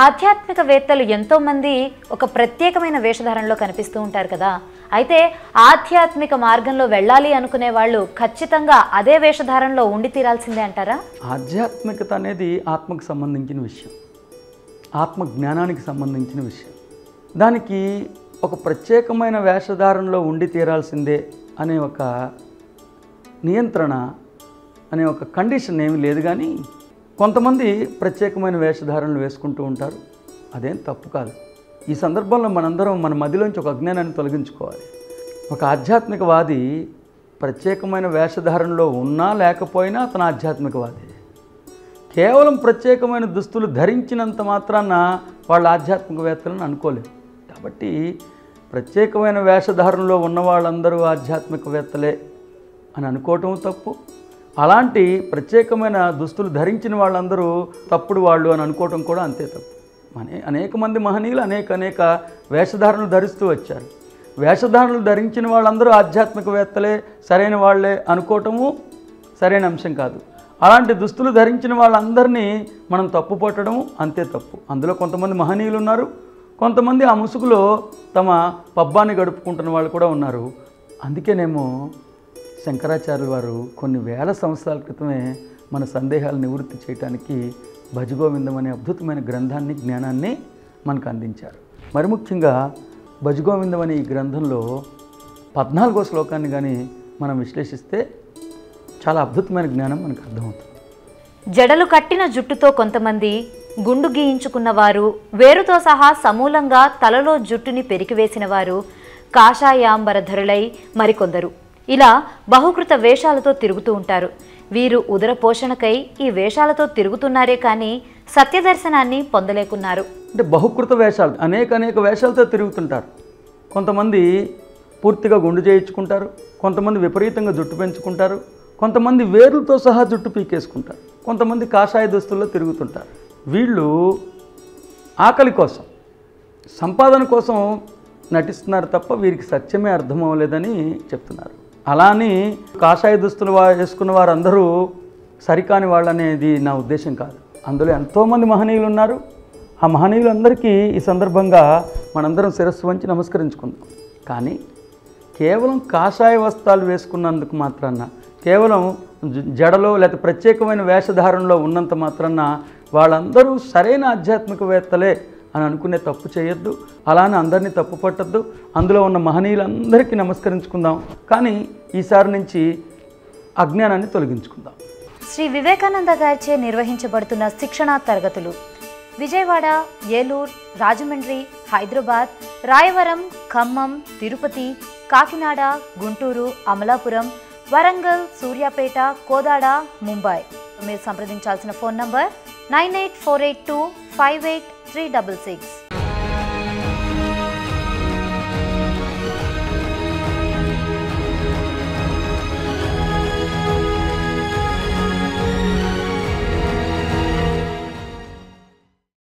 ఆధ్యాత్మికవేత్తలు ఎంతోమంది ఒక ప్రత్యేకమైన వేషధారణలో కనిపిస్తూ ఉంటారు కదా. అయితే ఆధ్యాత్మిక మార్గంలో వెళ్ళాలి అనుకునే వాళ్ళు ఖచ్చితంగా అదే వేషధారణలో ఉండి తీరాల్సిందే అంటారా? ఆధ్యాత్మికత అనేది ఆత్మకు సంబంధించిన విషయం, ఆత్మ జ్ఞానానికి సంబంధించిన విషయం. దానికి ఒక ప్రత్యేకమైన వేషధారణలో ఉండి తీరాల్సిందే అనే ఒక నియంత్రణ అనే ఒక కండిషన్ ఏమీ లేదు. కానీ కొంతమంది ప్రత్యేకమైన వేషధారణలు వేసుకుంటూ ఉంటారు, అదేం తప్పు కాదు. ఈ సందర్భంలో మనందరం మన మధ్యలోంచి ఒక అజ్ఞానాన్ని తొలగించుకోవాలి. ఒక ఆధ్యాత్మికవాది ప్రత్యేకమైన వేషధారణలో ఉన్నా లేకపోయినా అతను ఆధ్యాత్మికవాది. కేవలం ప్రత్యేకమైన దుస్తులు ధరించినంత మాత్రాన వాళ్ళ ఆధ్యాత్మికవేత్తలను అనుకోలేము. కాబట్టి ప్రత్యేకమైన వేషధారణలో ఉన్న వాళ్ళందరూ ఆధ్యాత్మికవేత్తలే అని అనుకోవటం తప్పు. అలాంటి ప్రత్యేకమైన దుస్తులు ధరించిన వాళ్ళందరూ తప్పుడు వాళ్ళు అని అనుకోవటం కూడా అంతే తప్పు. అనేక మంది మహనీయులు అనేక వేషధారణలు ధరిస్తూ వచ్చారు. వేషధారణలు ధరించిన వాళ్ళందరూ ఆధ్యాత్మికవేత్తలే, సరైన వాళ్ళే అనుకోవటము సరైన అంశం కాదు. అలాంటి దుస్తులు ధరించిన వాళ్ళందరినీ మనం తప్పు పట్టడం అంతే తప్పు. అందులో కొంతమంది మహనీయులు ఉన్నారు, కొంతమంది ఆ ముసుగులో తమ పబ్బాన్ని గడుపుకుంటున్న వాళ్ళు కూడా ఉన్నారు. అందుకేనేమో శంకరాచార్యుల వారు కొన్ని వేల సంవత్సరాల క్రితమే మన సందేహాలు నివృత్తి చేయడానికి భజగోవిందం అనే అద్భుతమైన గ్రంథాన్ని, జ్ఞానాన్ని మనకు అందించారు. మరి ముఖ్యంగా భజగోవిందం అనే ఈ గ్రంథంలో 14వ శ్లోకాన్ని కానీ మనం విశ్లేషిస్తే చాలా అద్భుతమైన జ్ఞానం మనకు అర్థమవుతుంది. జడలు కట్టిన జుట్టుతో కొంతమంది, గుండు గీయించుకున్న వారు, వేరుతో సహా సమూలంగా తలలో జుట్టుని పెరికివేసిన వారు, కాషాయాంబరధరులై మరికొందరు ఇలా బహుకృత వేషాలతో తిరుగుతూ ఉంటారు. వీరు ఉదర పోషణకై ఈ వేషాలతో తిరుగుతున్నారే కానీ సత్యదర్శనాన్ని పొందలేకున్నారు. అంటే బహుకృత వేషాలు, అనేక వేషాలతో తిరుగుతుంటారు. కొంతమంది పూర్తిగా గుండు చేయించుకుంటారు, కొంతమంది విపరీతంగా జుట్టు పెంచుకుంటారు, కొంతమంది వేర్లతో సహా జుట్టు పీకేసుకుంటారు, కొంతమంది కాషాయ దుస్తుల్లో తిరుగుతుంటారు. వీళ్ళు ఆకలి కోసం, సంపాదన కోసం నటిస్తున్నారు తప్ప వీరికి సత్యమే అర్థం అవ్వలేదని చెప్తున్నారు. అలాని కాషాయ దుస్తులు వేసుకున్న వారందరూ సరికాని వాళ్ళనేది నా ఉద్దేశం కాదు. అందులో ఎంతోమంది మహనీయులు ఉన్నారు. ఆ మహనీయులందరికీ ఈ సందర్భంగా మనందరం శిరస్సు వంచి నమస్కరించుకుందాం. కానీ కేవలం కాషాయ వస్త్రాలు వేసుకున్నందుకు మాత్రాన, కేవలం జడలో లేకపోతే ప్రత్యేకమైన వేషధారణలో ఉన్నంత మాత్రాన వాళ్ళందరూ సరైన ఆధ్యాత్మికవేత్తలే అని అనుకునే తప్పు చేయొద్దు. అలానే అందరినీ తప్పు పట్టద్దు. అందులో ఉన్న మహనీయులందరికీ నమస్కరించుకుందాం. కానీ ఈసారి నుంచి అజ్ఞానాన్ని తొలగించుకుందాం. శ్రీ వివేకానంద గారిచే నిర్వహించబడుతున్న శిక్షణా తరగతులు విజయవాడ, ఏలూరు, రాజమండ్రి, హైదరాబాద్, రాయవరం, ఖమ్మం, తిరుపతి, కాకినాడ, గుంటూరు, అమలాపురం, వరంగల్, సూర్యాపేట, కోదాడ, ముంబై. మీరు సంప్రదించాల్సిన ఫోన్ నంబర్ 9848258366.